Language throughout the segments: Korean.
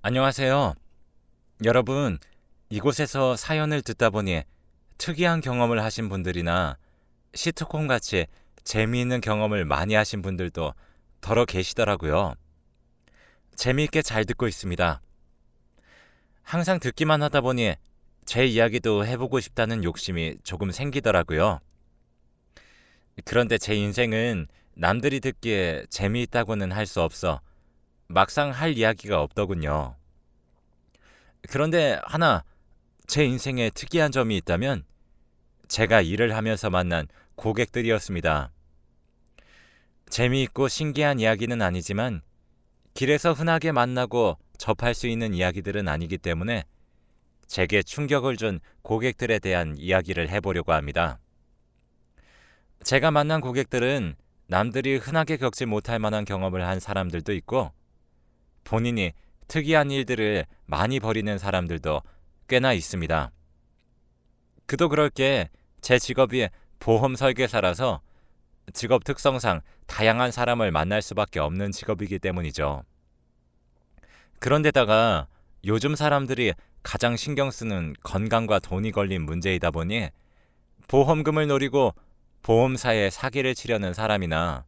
안녕하세요. 여러분, 이곳에서 사연을 듣다 보니 특이한 경험을 하신 분들이나 시트콤 같이 재미있는 경험을 많이 하신 분들도 더러 계시더라고요. 재미있게 잘 듣고 있습니다. 항상 듣기만 하다 보니 제 이야기도 해보고 싶다는 욕심이 조금 생기더라고요. 그런데 제 인생은 남들이 듣기에 재미있다고는 할 수 없어 막상 할 이야기가 없더군요. 그런데 하나 제 인생에 특이한 점이 있다면 제가 일을 하면서 만난 고객들이었습니다. 재미있고 신기한 이야기는 아니지만 길에서 흔하게 만나고 접할 수 있는 이야기들은 아니기 때문에 제게 충격을 준 고객들에 대한 이야기를 해보려고 합니다. 제가 만난 고객들은 남들이 흔하게 겪지 못할 만한 경험을 한 사람들도 있고 본인이 특이한 일들을 많이 벌이는 사람들도 꽤나 있습니다. 그도 그럴 게 제 직업이 보험 설계사라서 직업 특성상 다양한 사람을 만날 수밖에 없는 직업이기 때문이죠. 그런데다가 요즘 사람들이 가장 신경 쓰는 건강과 돈이 걸린 문제이다 보니 보험금을 노리고 보험사에 사기를 치려는 사람이나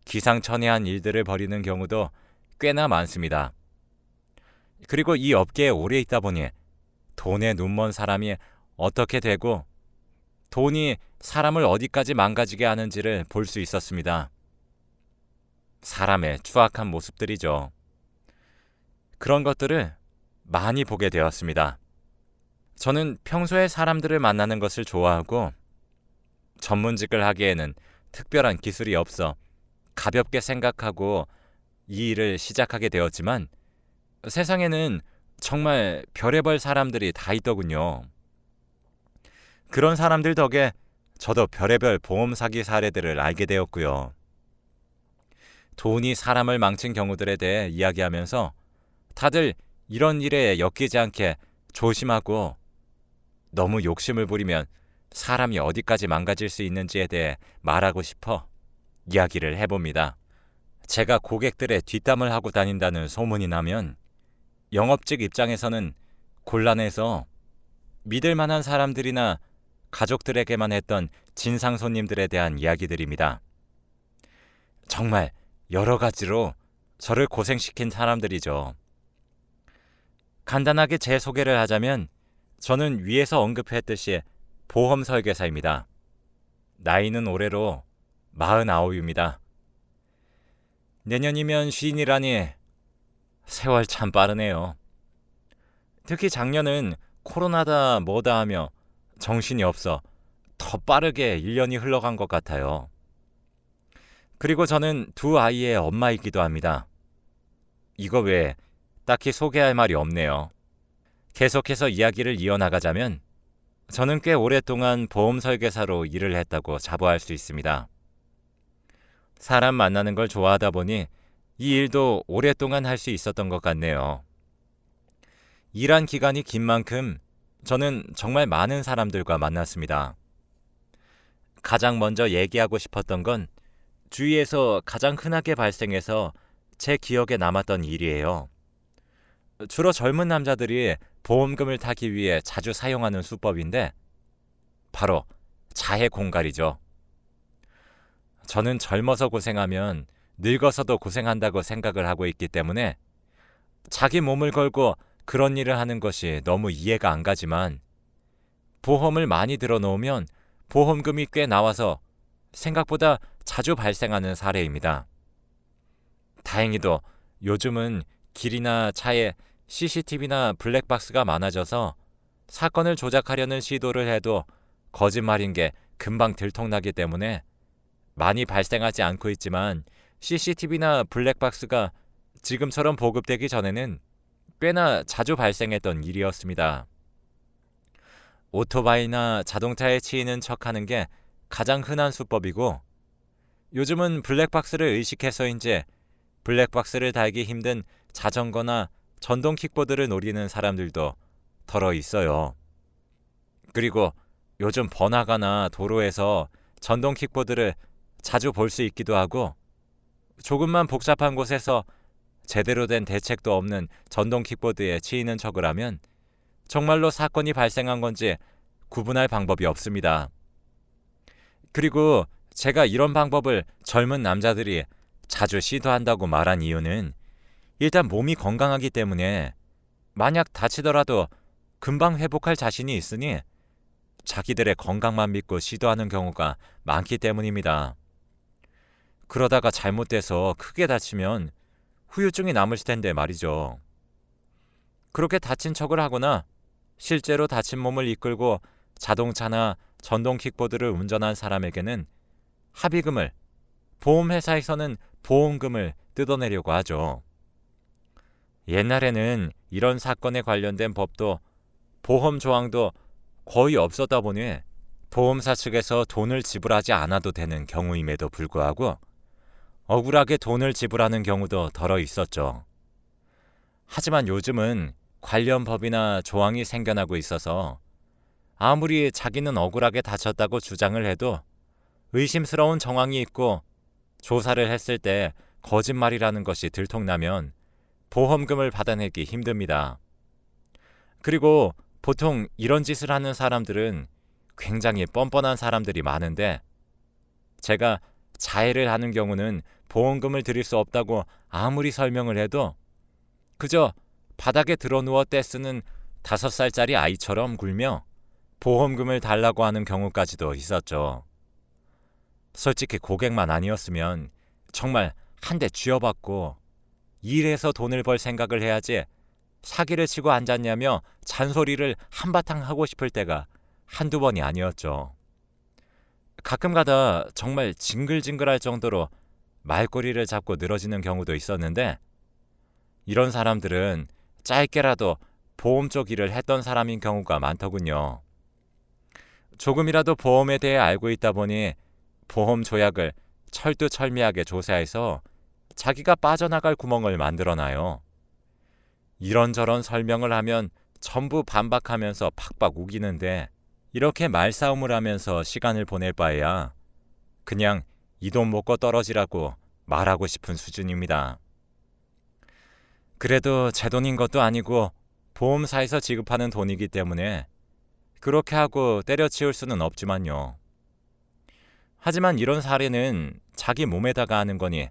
기상천외한 일들을 벌이는 경우도 꽤나 많습니다. 그리고 이 업계에 오래 있다 보니 돈에 눈먼 사람이 어떻게 되고 돈이 사람을 어디까지 망가지게 하는지를 볼 수 있었습니다. 사람의 추악한 모습들이죠. 그런 것들을 많이 보게 되었습니다. 저는 평소에 사람들을 만나는 것을 좋아하고 전문직을 하기에는 특별한 기술이 없어 가볍게 생각하고 이 일을 시작하게 되었지만 세상에는 정말 별의별 사람들이 다 있더군요. 그런 사람들 덕에 저도 별의별 보험 사기 사례들을 알게 되었고요. 돈이 사람을 망친 경우들에 대해 이야기하면서 다들 이런 일에 엮이지 않게 조심하고 너무 욕심을 부리면 사람이 어디까지 망가질 수 있는지에 대해 말하고 싶어 이야기를 해봅니다. 제가 고객들의 뒷담을 하고 다닌다는 소문이 나면 영업직 입장에서는 곤란해서 믿을 만한 사람들이나 가족들에게만 했던 진상 손님들에 대한 이야기들입니다. 정말 여러 가지로 저를 고생시킨 사람들이죠. 간단하게 제 소개를 하자면 저는 위에서 언급했듯이 보험 설계사입니다. 나이는 올해로 49입니다. 내년이면 쉰이라니 세월 참 빠르네요. 특히 작년은 코로나다 뭐다 하며 정신이 없어 더 빠르게 1년이 흘러간 것 같아요. 그리고 저는 두 아이의 엄마이기도 합니다. 이거 외에 딱히 소개할 말이 없네요. 계속해서 이야기를 이어나가자면 저는 꽤 오랫동안 보험 설계사로 일을 했다고 자부할 수 있습니다. 사람 만나는 걸 좋아하다 보니 이 일도 오랫동안 할 수 있었던 것 같네요. 일한 기간이 긴 만큼 저는 정말 많은 사람들과 만났습니다. 가장 먼저 얘기하고 싶었던 건 주위에서 가장 흔하게 발생해서 제 기억에 남았던 일이에요. 주로 젊은 남자들이 보험금을 타기 위해 자주 사용하는 수법인데 바로 자해 공갈이죠. 저는 젊어서 고생하면 늙어서도 고생한다고 생각을 하고 있기 때문에 자기 몸을 걸고 그런 일을 하는 것이 너무 이해가 안 가지만 보험을 많이 들어놓으면 보험금이 꽤 나와서 생각보다 자주 발생하는 사례입니다. 다행히도 요즘은 길이나 차에 CCTV나 블랙박스가 많아져서 사건을 조작하려는 시도를 해도 거짓말인 게 금방 들통나기 때문에 많이 발생하지 않고 있지만 CCTV나 블랙박스가 지금처럼 보급되기 전에는 꽤나 자주 발생했던 일이었습니다. 오토바이나 자동차에 치이는 척하는 게 가장 흔한 수법이고 요즘은 블랙박스를 의식해서인지 블랙박스를 달기 힘든 자전거나 전동 킥보드를 노리는 사람들도 더러 있어요. 그리고 요즘 번화가나 도로에서 전동 킥보드를 자주 볼 수 있기도 하고 조금만 복잡한 곳에서 제대로 된 대책도 없는 전동 킥보드에 치이는 척을 하면 정말로 사건이 발생한 건지 구분할 방법이 없습니다. 그리고 제가 이런 방법을 젊은 남자들이 자주 시도한다고 말한 이유는 일단 몸이 건강하기 때문에 만약 다치더라도 금방 회복할 자신이 있으니 자기들의 건강만 믿고 시도하는 경우가 많기 때문입니다. 그러다가 잘못돼서 크게 다치면 후유증이 남을 텐데 말이죠. 그렇게 다친 척을 하거나 실제로 다친 몸을 이끌고 자동차나 전동 킥보드를 운전한 사람에게는 합의금을, 보험회사에서는 보험금을 뜯어내려고 하죠. 옛날에는 이런 사건에 관련된 법도 보험 조항도 거의 없었다 보니 보험사 측에서 돈을 지불하지 않아도 되는 경우임에도 불구하고 억울하게 돈을 지불하는 경우도 덜어 있었죠. 하지만 요즘은 관련 법이나 조항이 생겨나고 있어서 아무리 자기는 억울하게 다쳤다고 주장을 해도 의심스러운 정황이 있고 조사를 했을 때 거짓말이라는 것이 들통나면 보험금을 받아내기 힘듭니다. 그리고 보통 이런 짓을 하는 사람들은 굉장히 뻔뻔한 사람들이 많은데 제가 자해를 하는 경우는 보험금을 드릴 수 없다고 아무리 설명을 해도 그저 바닥에 드러누워 떼쓰는 5살짜리 아이처럼 굴며 보험금을 달라고 하는 경우까지도 있었죠. 솔직히 고객만 아니었으면 정말 한 대 쥐어받고 일해서 돈을 벌 생각을 해야지 사기를 치고 앉았냐며 잔소리를 한바탕 하고 싶을 때가 한두 번이 아니었죠. 가끔가다 정말 징글징글할 정도로 말꼬리를 잡고 늘어지는 경우도 있었는데 이런 사람들은 짧게라도 보험 쪽 일을 했던 사람인 경우가 많더군요. 조금이라도 보험에 대해 알고 있다 보니 보험 조약을 철두철미하게 조사해서 자기가 빠져나갈 구멍을 만들어놔요. 이런저런 설명을 하면 전부 반박하면서 팍팍 우기는데 이렇게 말싸움을 하면서 시간을 보낼 바에야 그냥 이 돈 먹고 떨어지라고 말하고 싶은 수준입니다. 그래도 제 돈인 것도 아니고 보험사에서 지급하는 돈이기 때문에 그렇게 하고 때려치울 수는 없지만요. 하지만 이런 사례는 자기 몸에다가 하는 거니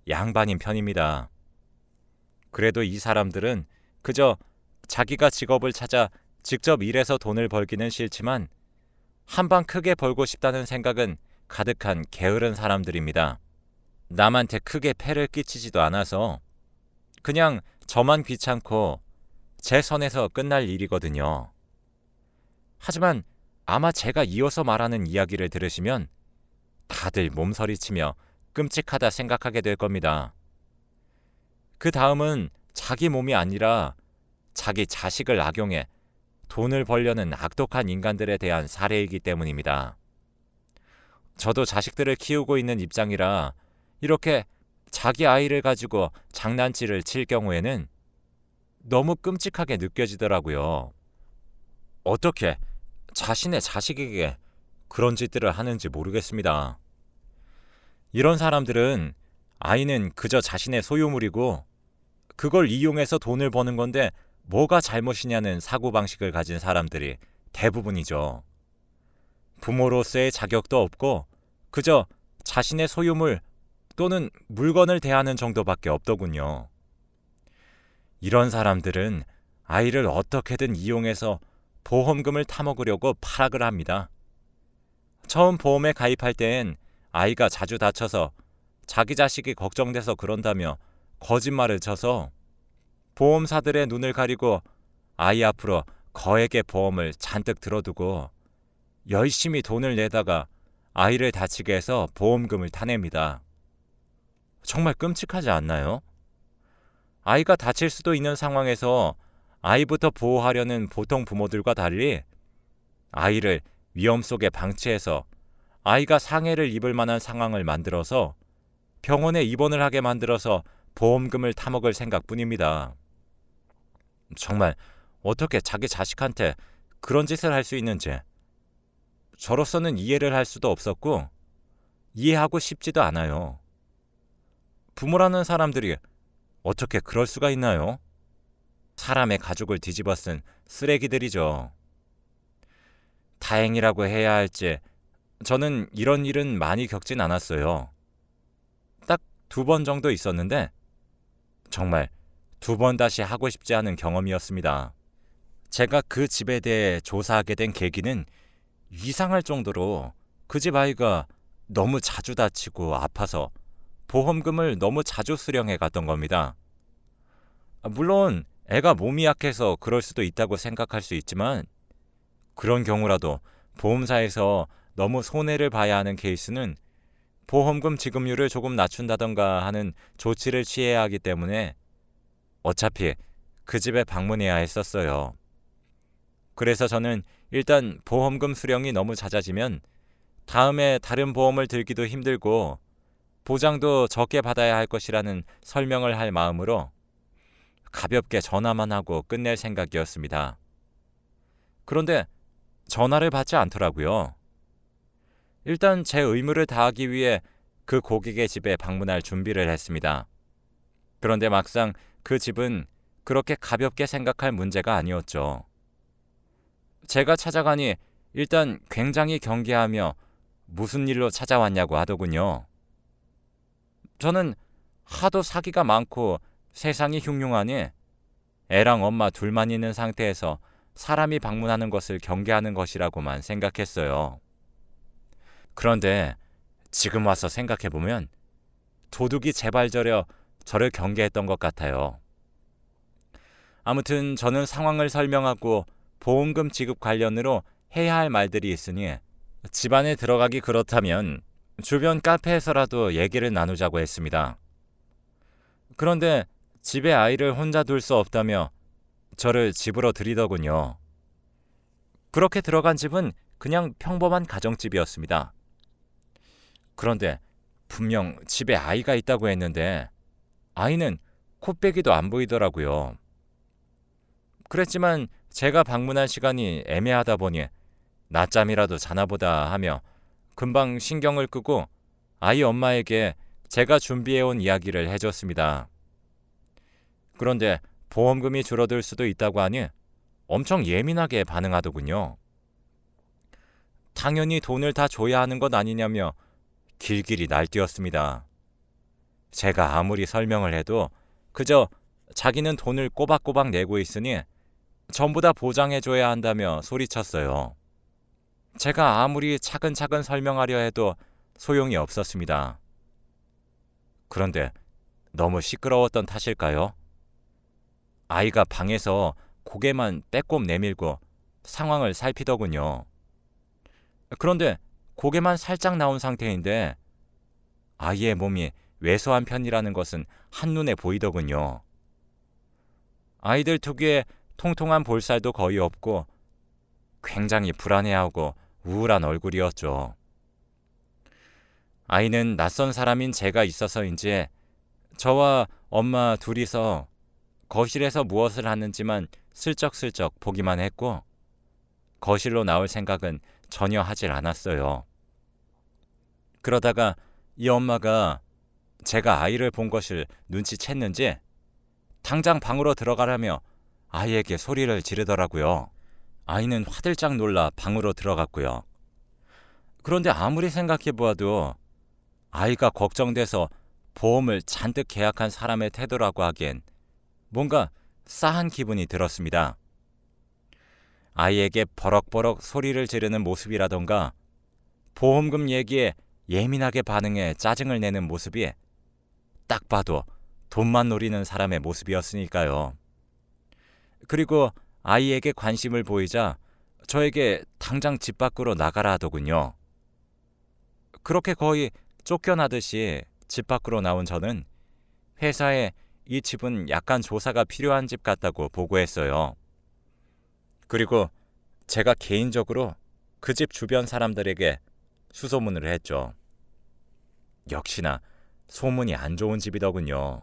양반인 편입니다. 그래도 이 사람들은 그저 자기가 직업을 찾아 직접 일해서 돈을 벌기는 싫지만 한방 크게 벌고 싶다는 생각은 가득한 게으른 사람들입니다. 남한테 크게 폐를 끼치지도 않아서 그냥 저만 귀찮고 제 선에서 끝날 일이거든요. 하지만 아마 제가 이어서 말하는 이야기를 들으시면 다들 몸서리치며 끔찍하다 생각하게 될 겁니다. 그 다음은 자기 몸이 아니라 자기 자식을 악용해 돈을 벌려는 악독한 인간들에 대한 사례이기 때문입니다. 저도 자식들을 키우고 있는 입장이라 이렇게 자기 아이를 가지고 장난질을 칠 경우에는 너무 끔찍하게 느껴지더라고요. 어떻게 자신의 자식에게 그런 짓들을 하는지 모르겠습니다. 이런 사람들은 아이는 그저 자신의 소유물이고 그걸 이용해서 돈을 버는 건데 뭐가 잘못이냐는 사고방식을 가진 사람들이 대부분이죠. 부모로서의 자격도 없고 그저 자신의 소유물 또는 물건을 대하는 정도밖에 없더군요. 이런 사람들은 아이를 어떻게든 이용해서 보험금을 타먹으려고 파락을 합니다. 처음 보험에 가입할 땐 아이가 자주 다쳐서 자기 자식이 걱정돼서 그런다며 거짓말을 쳐서 보험사들의 눈을 가리고 아이 앞으로 거액의 보험을 잔뜩 들어두고 열심히 돈을 내다가 아이를 다치게 해서 보험금을 타냅니다. 정말 끔찍하지 않나요? 아이가 다칠 수도 있는 상황에서 아이부터 보호하려는 보통 부모들과 달리 아이를 위험 속에 방치해서 아이가 상해를 입을 만한 상황을 만들어서 병원에 입원을 하게 만들어서 보험금을 타먹을 생각뿐입니다. 정말 어떻게 자기 자식한테 그런 짓을 할 수 있는지 저로서는 이해를 할 수도 없었고 이해하고 싶지도 않아요. 부모라는 사람들이 어떻게 그럴 수가 있나요? 사람의 가족을 뒤집어 쓴 쓰레기들이죠. 다행이라고 해야 할지 저는 이런 일은 많이 겪진 않았어요. 딱 2번 정도 있었는데 정말 2번 다시 하고 싶지 않은 경험이었습니다. 제가 그 집에 대해 조사하게 된 계기는 이상할 정도로 그 집 아이가 너무 자주 다치고 아파서 보험금을 너무 자주 수령해 갔던 겁니다. 물론 애가 몸이 약해서 그럴 수도 있다고 생각할 수 있지만 그런 경우라도 보험사에서 너무 손해를 봐야 하는 케이스는 보험금 지급률을 조금 낮춘다던가 하는 조치를 취해야 하기 때문에 어차피 그 집에 방문해야 했었어요. 그래서 저는 일단 보험금 수령이 너무 잦아지면 다음에 다른 보험을 들기도 힘들고 보장도 적게 받아야 할 것이라는 설명을 할 마음으로 가볍게 전화만 하고 끝낼 생각이었습니다. 그런데 전화를 받지 않더라고요. 일단 제 의무를 다하기 위해 그 고객의 집에 방문할 준비를 했습니다. 그런데 막상 그 집은 그렇게 가볍게 생각할 문제가 아니었죠. 제가 찾아가니 일단 굉장히 경계하며 무슨 일로 찾아왔냐고 하더군요. 저는 하도 사기가 많고 세상이 흉흉하니 애랑 엄마 둘만 있는 상태에서 사람이 방문하는 것을 경계하는 것이라고만 생각했어요. 그런데 지금 와서 생각해보면 도둑이 제발 저려 저를 경계했던 것 같아요. 아무튼 저는 상황을 설명하고 보험금 지급 관련으로 해야 할 말들이 있으니 집 안에 들어가기 그렇다면 주변 카페에서라도 얘기를 나누자고 했습니다. 그런데 집에 아이를 혼자 둘 수 없다며 저를 집으로 들이더군요. 그렇게 들어간 집은 그냥 평범한 가정집이었습니다. 그런데 분명 집에 아이가 있다고 했는데 아이는 코빼기도 안 보이더라고요. 그랬지만 제가 방문할 시간이 애매하다 보니 낮잠이라도 자나보다 하며 금방 신경을 끄고 아이 엄마에게 제가 준비해온 이야기를 해줬습니다. 그런데 보험금이 줄어들 수도 있다고 하니 엄청 예민하게 반응하더군요. 당연히 돈을 다 줘야 하는 것 아니냐며 길길이 날뛰었습니다. 제가 아무리 설명을 해도 그저 자기는 돈을 꼬박꼬박 내고 있으니 전부 다 보장해줘야 한다며 소리쳤어요. 제가 아무리 차근차근 설명하려 해도 소용이 없었습니다. 그런데 너무 시끄러웠던 탓일까요? 아이가 방에서 고개만 빼꼼 내밀고 상황을 살피더군요. 그런데 고개만 살짝 나온 상태인데 아이의 몸이 왜소한 편이라는 것은 한눈에 보이더군요. 아이들 특유의 통통한 볼살도 거의 없고 굉장히 불안해하고 우울한 얼굴이었죠. 아이는 낯선 사람인 제가 있어서인지 저와 엄마 둘이서 거실에서 무엇을 하는지만 슬쩍슬쩍 보기만 했고 거실로 나올 생각은 전혀 하질 않았어요. 그러다가 이 엄마가 제가 아이를 본 것을 눈치챘는지 당장 방으로 들어가라며 아이에게 소리를 지르더라고요. 아이는 화들짝 놀라 방으로 들어갔고요. 그런데 아무리 생각해보아도 아이가 걱정돼서 보험을 잔뜩 계약한 사람의 태도라고 하기엔 뭔가 싸한 기분이 들었습니다. 아이에게 버럭버럭 소리를 지르는 모습이라던가 보험금 얘기에 예민하게 반응해 짜증을 내는 모습이 딱 봐도 돈만 노리는 사람의 모습이었으니까요. 그리고 아이에게 관심을 보이자 저에게 당장 집 밖으로 나가라 하더군요. 그렇게 거의 쫓겨나듯이 집 밖으로 나온 저는 회사에 이 집은 약간 조사가 필요한 집 같다고 보고했어요. 그리고 제가 개인적으로 그 집 주변 사람들에게 수소문을 했죠. 역시나 소문이 안 좋은 집이더군요.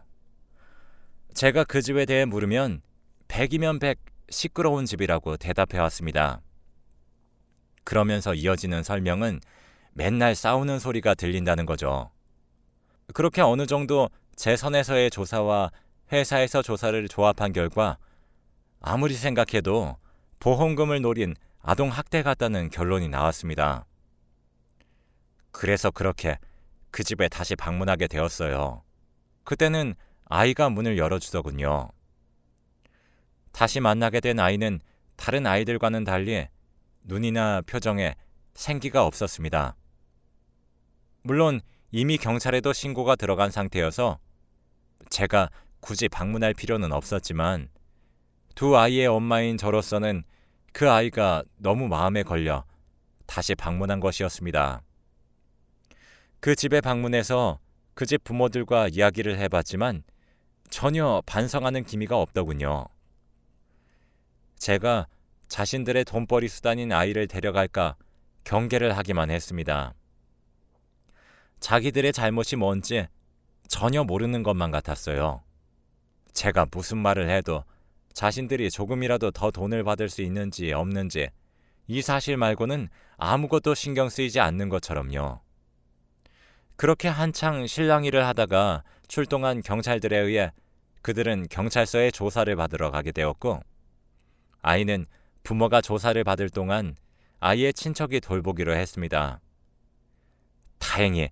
제가 그 집에 대해 물으면 100이면 100 시끄러운 집이라고 대답해왔습니다. 그러면서 이어지는 설명은 맨날 싸우는 소리가 들린다는 거죠. 그렇게 어느 정도 제 선에서의 조사와 회사에서 조사를 조합한 결과 아무리 생각해도 보험금을 노린 아동학대 같다는 결론이 나왔습니다. 그래서 그렇게 그 집에 다시 방문하게 되었어요. 그때는 아이가 문을 열어주더군요. 다시 만나게 된 아이는 다른 아이들과는 달리 눈이나 표정에 생기가 없었습니다. 물론 이미 경찰에도 신고가 들어간 상태여서 제가 굳이 방문할 필요는 없었지만 두 아이의 엄마인 저로서는 그 아이가 너무 마음에 걸려 다시 방문한 것이었습니다. 그 집에 방문해서 그 집 부모들과 이야기를 해봤지만 전혀 반성하는 기미가 없더군요. 제가 자신들의 돈벌이 수단인 아이를 데려갈까 경계를 하기만 했습니다. 자기들의 잘못이 뭔지 전혀 모르는 것만 같았어요. 제가 무슨 말을 해도 자신들이 조금이라도 더 돈을 받을 수 있는지 없는지 이 사실 말고는 아무것도 신경 쓰이지 않는 것처럼요. 그렇게 한창 실랑이를 하다가 출동한 경찰들에 의해 그들은 경찰서에 조사를 받으러 가게 되었고, 아이는 부모가 조사를 받을 동안 아이의 친척이 돌보기로 했습니다. 다행히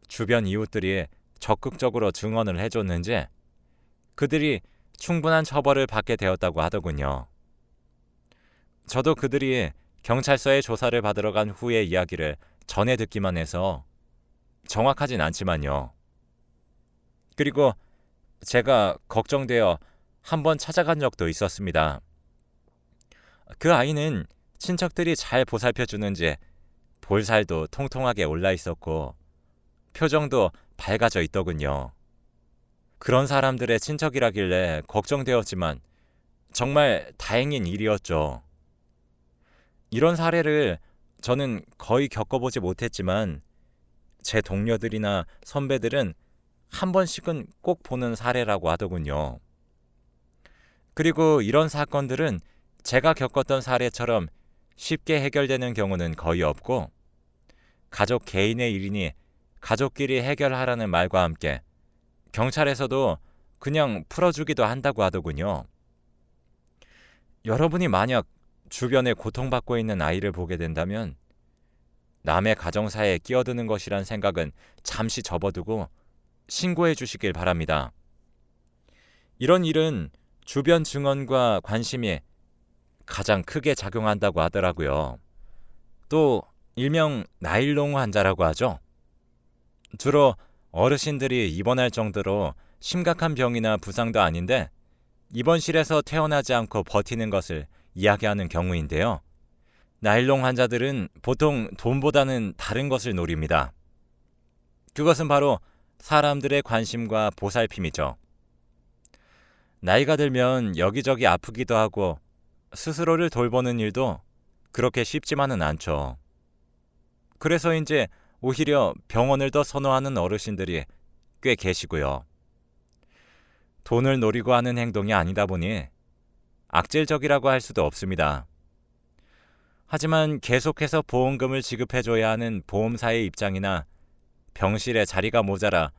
주변 이웃들이 적극적으로 증언을 해줬는지 그들이 충분한 처벌을 받게 되었다고 하더군요. 저도 그들이 경찰서에 조사를 받으러 간 후의 이야기를 전해 듣기만 해서 정확하진 않지만요. 그리고 제가 걱정되어 한번 찾아간 적도 있었습니다. 그 아이는 친척들이 잘 보살펴주는지 볼살도 통통하게 올라 있었고 표정도 밝아져 있더군요. 그런 사람들의 친척이라길래 걱정되었지만 정말 다행인 일이었죠. 이런 사례를 저는 거의 겪어보지 못했지만 제 동료들이나 선배들은 한 번씩은 꼭 보는 사례라고 하더군요. 그리고 이런 사건들은 제가 겪었던 사례처럼 쉽게 해결되는 경우는 거의 없고 가족 개인의 일이니 가족끼리 해결하라는 말과 함께 경찰에서도 그냥 풀어주기도 한다고 하더군요. 여러분이 만약 주변에 고통받고 있는 아이를 보게 된다면 남의 가정사에 끼어드는 것이란 생각은 잠시 접어두고 신고해 주시길 바랍니다. 이런 일은 주변 증언과 관심이 가장 크게 작용한다고 하더라고요. 또 일명 나일롱 환자라고 하죠. 주로 어르신들이 입원할 정도로 심각한 병이나 부상도 아닌데 입원실에서 태어나지 않고 버티는 것을 이야기하는 경우인데요. 나일롱 환자들은 보통 돈보다는 다른 것을 노립니다. 그것은 바로 사람들의 관심과 보살핌이죠. 나이가 들면 여기저기 아프기도 하고 스스로를 돌보는 일도 그렇게 쉽지만은 않죠. 그래서인지 오히려 병원을 더 선호하는 어르신들이 꽤 계시고요. 돈을 노리고 하는 행동이 아니다 보니 악질적이라고 할 수도 없습니다. 하지만 계속해서 보험금을 지급해줘야 하는 보험사의 입장이나 병실에 자리가 모자라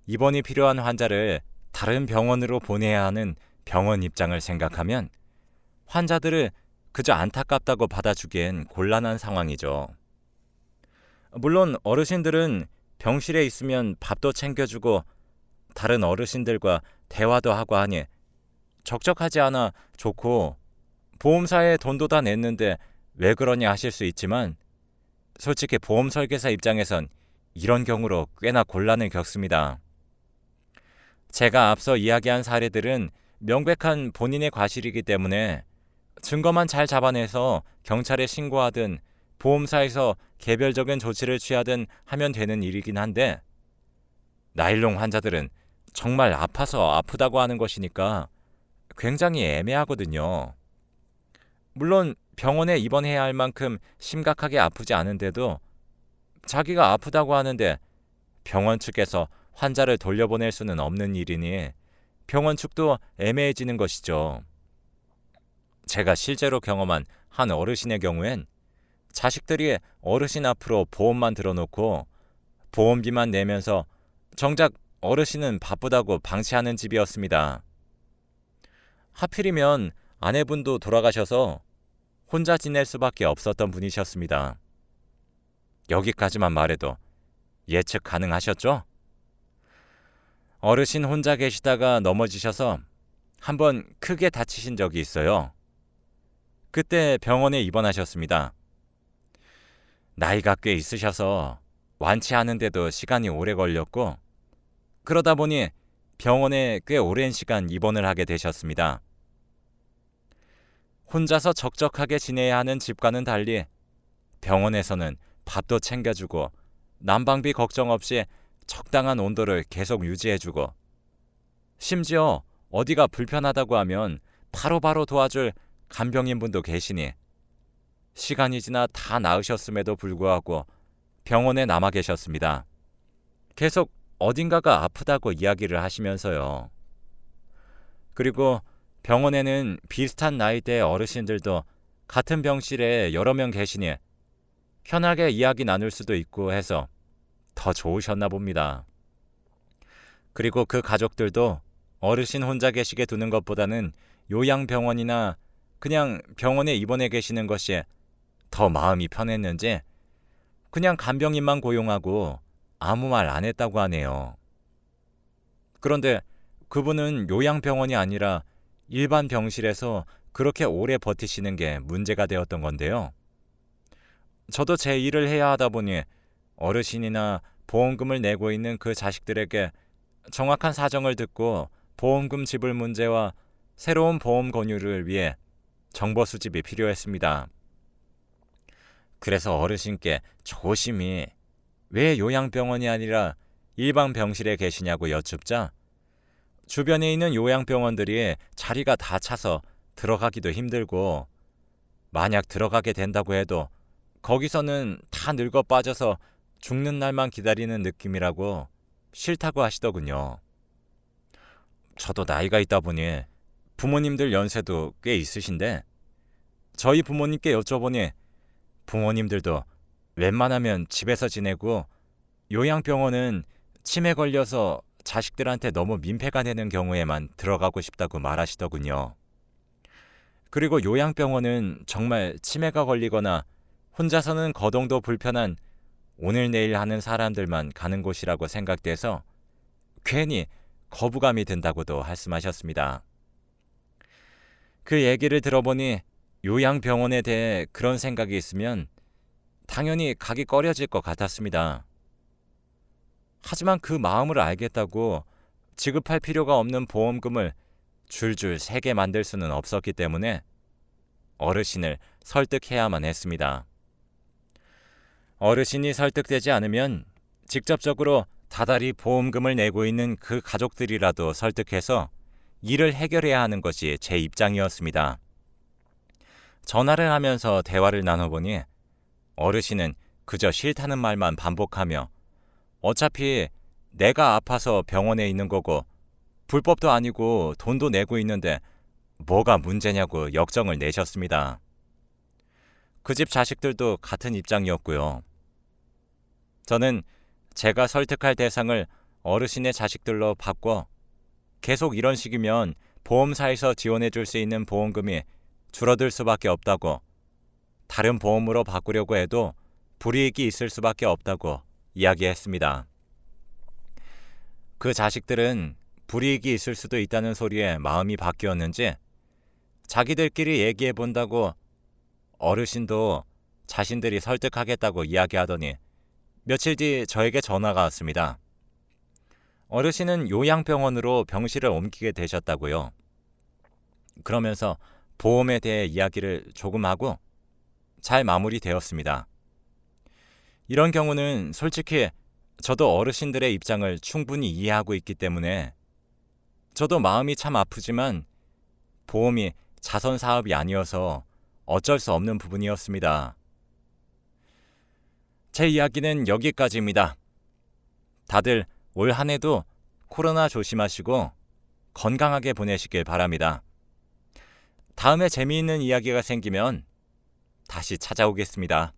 입원이 필요한 환자를 다른 병원으로 보내야 하는 병원 입장을 생각하면 환자들을 그저 안타깝다고 받아주기엔 곤란한 상황이죠. 물론 어르신들은 병실에 있으면 밥도 챙겨주고 다른 어르신들과 대화도 하고 하니 적적하지 않아 좋고 보험사에 돈도 다 냈는데 왜 그러냐 하실 수 있지만 솔직히 보험 설계사 입장에선 이런 경우로 꽤나 곤란을 겪습니다. 제가 앞서 이야기한 사례들은 명백한 본인의 과실이기 때문에 증거만 잘 잡아내서 경찰에 신고하든 보험사에서 개별적인 조치를 취하든 하면 되는 일이긴 한데 나일롱 환자들은 정말 아파서 아프다고 하는 것이니까 굉장히 애매하거든요. 물론 병원에 입원해야 할 만큼 심각하게 아프지 않은데도 자기가 아프다고 하는데 병원 측에서 환자를 돌려보낼 수는 없는 일이니 병원 측도 애매해지는 것이죠. 제가 실제로 경험한 한 어르신의 경우엔 자식들이 어르신 앞으로 보험만 들어놓고 보험비만 내면서 정작 어르신은 바쁘다고 방치하는 집이었습니다. 하필이면 아내분도 돌아가셔서 혼자 지낼 수밖에 없었던 분이셨습니다. 여기까지만 말해도 예측 가능하셨죠? 어르신 혼자 계시다가 넘어지셔서 한번 크게 다치신 적이 있어요. 그때 병원에 입원하셨습니다. 나이가 꽤 있으셔서 완치하는데도 시간이 오래 걸렸고, 그러다 보니 병원에 꽤 오랜 시간 입원을 하게 되셨습니다. 혼자서 적적하게 지내야 하는 집과는 달리 병원에서는 밥도 챙겨주고 난방비 걱정 없이 적당한 온도를 계속 유지해주고, 심지어 어디가 불편하다고 하면 바로바로 도와줄 간병인분도 계시니 시간이 지나 다 나으셨음에도 불구하고 병원에 남아 계셨습니다. 계속 어딘가가 아프다고 이야기를 하시면서요. 그리고 병원에는 비슷한 나이대의 어르신들도 같은 병실에 여러 명 계시니 편하게 이야기 나눌 수도 있고 해서 더 좋으셨나 봅니다. 그리고 그 가족들도 어르신 혼자 계시게 두는 것보다는 요양병원이나 그냥 병원에 입원해 계시는 것이 더 마음이 편했는지 그냥 간병인만 고용하고 아무 말 안 했다고 하네요. 그런데 그분은 요양병원이 아니라 일반 병실에서 그렇게 오래 버티시는 게 문제가 되었던 건데요. 저도 제 일을 해야 하다 보니 어르신이나 보험금을 내고 있는 그 자식들에게 정확한 사정을 듣고 보험금 지불 문제와 새로운 보험 권유를 위해 정보 수집이 필요했습니다. 그래서 어르신께 조심히 왜 요양병원이 아니라 일반 병실에 계시냐고 여쭙자 주변에 있는 요양병원들이 자리가 다 차서 들어가기도 힘들고, 만약 들어가게 된다고 해도 거기서는 다 늙어 빠져서 죽는 날만 기다리는 느낌이라고 싫다고 하시더군요. 저도 나이가 있다 보니 부모님들 연세도 꽤 있으신데 저희 부모님께 여쭤보니 부모님들도 웬만하면 집에서 지내고 요양병원은 치매 걸려서 자식들한테 너무 민폐가 되는 경우에만 들어가고 싶다고 말하시더군요. 그리고 요양병원은 정말 치매가 걸리거나 혼자서는 거동도 불편한 오늘 내일 하는 사람들만 가는 곳이라고 생각돼서 괜히 거부감이 든다고도 말씀하셨습니다. 그 얘기를 들어보니 요양병원에 대해 그런 생각이 있으면 당연히 가기 꺼려질 것 같았습니다. 하지만 그 마음을 알겠다고 지급할 필요가 없는 보험금을 줄줄 세게 만들 수는 없었기 때문에 어르신을 설득해야만 했습니다. 어르신이 설득되지 않으면 직접적으로 다달이 보험금을 내고 있는 그 가족들이라도 설득해서 일을 해결해야 하는 것이 제 입장이었습니다. 전화를 하면서 대화를 나눠보니 어르신은 그저 싫다는 말만 반복하며 어차피 내가 아파서 병원에 있는 거고 불법도 아니고 돈도 내고 있는데 뭐가 문제냐고 역정을 내셨습니다. 그 집 자식들도 같은 입장이었고요. 저는 제가 설득할 대상을 어르신의 자식들로 바꿔 계속 이런 식이면 보험사에서 지원해 줄 수 있는 보험금이 줄어들 수밖에 없다고, 다른 보험으로 바꾸려고 해도 불이익이 있을 수밖에 없다고 이야기했습니다. 그 자식들은 불이익이 있을 수도 있다는 소리에 마음이 바뀌었는지 자기들끼리 얘기해 본다고 어르신도 자신들이 설득하겠다고 이야기하더니 며칠 뒤 저에게 전화가 왔습니다. 어르신은 요양병원으로 병실을 옮기게 되셨다고요. 그러면서 보험에 대해 이야기를 조금 하고 잘 마무리되었습니다. 이런 경우는 솔직히 저도 어르신들의 입장을 충분히 이해하고 있기 때문에 저도 마음이 참 아프지만 보험이 자선 사업이 아니어서 어쩔 수 없는 부분이었습니다. 제 이야기는 여기까지입니다. 다들 올 한 해도 코로나 조심하시고 건강하게 보내시길 바랍니다. 다음에 재미있는 이야기가 생기면 다시 찾아오겠습니다.